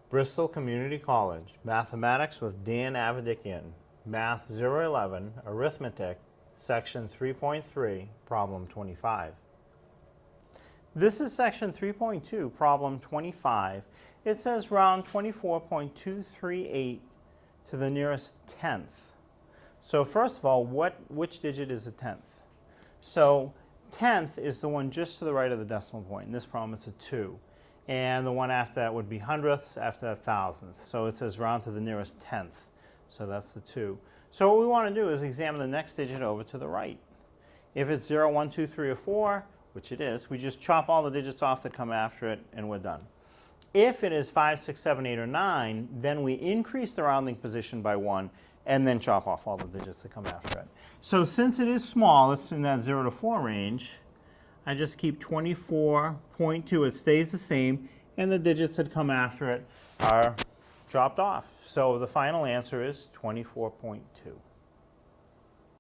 Bristol Community College, Mathematics with Dan Avedikian, Math 011, Arithmetic, Section 3.3, Problem 25. This is Section 3.2, Problem 25. It says round 24.238 to the nearest tenth. So first of all, which digit is a tenth? So tenth is the one just to the right of the decimal point. In this problem, it's a 2. And the one after that would be hundredths, after that thousandths. So it says round to the nearest tenth. So that's the 2. So what we want to do is examine the next digit over to the right. If it's 0, 1, 2, 3, or 4, which it is, we just chop all the digits off that come after it, and we're done. If it is 5, 6, 7, 8, or 9, then we increase the rounding position by 1, and then chop off all the digits that come after it. So since it is small, it's in that 0 to 4 range, I just keep 24.2. It stays the same, and the digits that come after it are dropped off. So the final answer is 24.2.